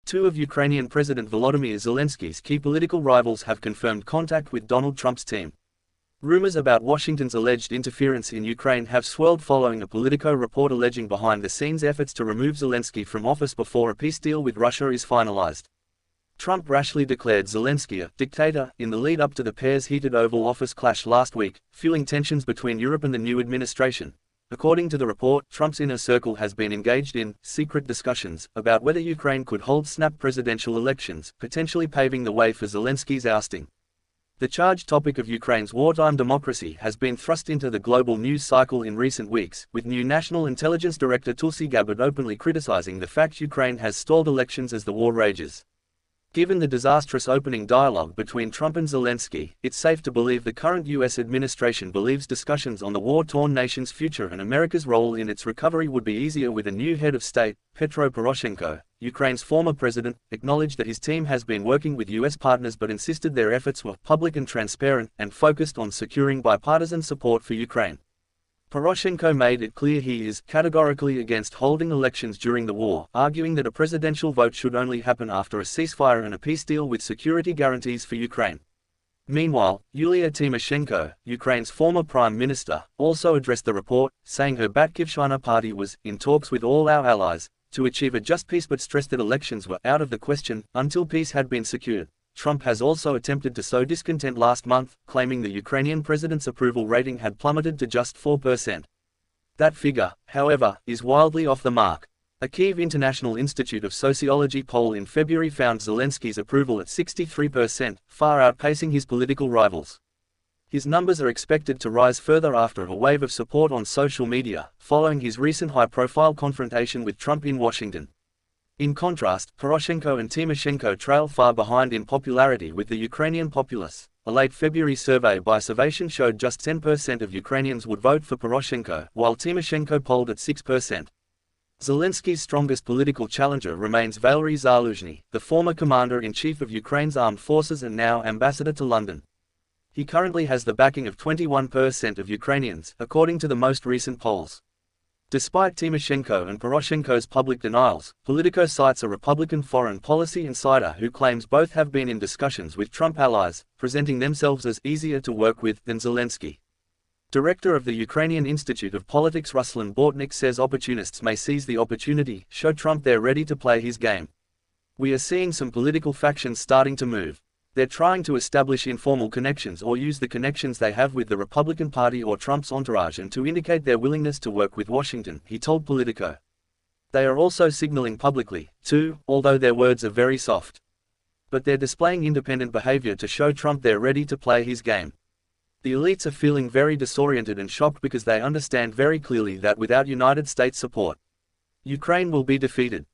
Two of Ukrainian President Volodymyr Zelensky's key political rivals have confirmed contact with Donald Trump's team. Rumors about Washington's alleged interference in Ukraine have swirled following a Politico report alleging behind-the-scenes efforts to remove Zelensky from office before a peace deal with Russia is finalized. Trump rashly declared Zelensky a dictator in the lead-up to the pair's heated Oval Office clash last week, fueling tensions between Europe and the new administration. According to the report, Trump's inner circle has been engaged in secret discussions about whether Ukraine could hold snap presidential elections, potentially paving the way for Zelensky's ousting. The charged topic of Ukraine's wartime democracy has been thrust into the global news cycle in recent weeks, with new National Intelligence Director Tulsi Gabbard openly criticizing the fact Ukraine has stalled elections as the war rages. Given the disastrous opening dialogue between Trump and Zelensky, it's safe to believe the current U.S. administration believes discussions on the war-torn nation's future and America's role in its recovery would be easier with a new head of state. Petro Poroshenko, Ukraine's former president, acknowledged that his team has been working with U.S. partners but insisted their efforts were public and transparent and focused on securing bipartisan support for Ukraine. Poroshenko made it clear he is categorically against holding elections during the war, arguing that a presidential vote should only happen after a ceasefire and a peace deal with security guarantees for Ukraine. Meanwhile, Yulia Tymoshenko, Ukraine's former prime minister, also addressed the report, saying her Batkivshchina party was in talks with all our allies to achieve a just peace but stressed that elections were out of the question until peace had been secured. Trump has also attempted to sow discontent last month, claiming the Ukrainian president's approval rating had plummeted to just 4%. That figure, however, is wildly off the mark. A Kyiv International Institute of Sociology poll in February found Zelensky's approval at 63%, far outpacing his political rivals. His numbers are expected to rise further after a wave of support on social media, following his recent high-profile confrontation with Trump in Washington. In contrast, Poroshenko and Tymoshenko trail far behind in popularity with the Ukrainian populace. A late February survey by Survation showed just 10% of Ukrainians would vote for Poroshenko, while Tymoshenko polled at 6%. Zelensky's strongest political challenger remains Valery Zaluzhny, the former commander-in-chief of Ukraine's armed forces and now ambassador to London. He currently has the backing of 21% of Ukrainians, according to the most recent polls. Despite Tymoshenko and Poroshenko's public denials, Politico cites a Republican foreign policy insider who claims both have been in discussions with Trump allies, presenting themselves as easier to work with than Zelensky. Director of the Ukrainian Institute of Politics Ruslan Bortnik says opportunists may seize the opportunity, show Trump they're ready to play his game. We are seeing some political factions starting to move. They're trying to establish informal connections or use the connections they have with the Republican Party or Trump's entourage and to indicate their willingness to work with Washington, he told Politico. They are also signaling publicly, too, although their words are very soft. But they're displaying independent behavior to show Trump they're ready to play his game. The elites are feeling very disoriented and shocked because they understand very clearly that without United States support, Ukraine will be defeated.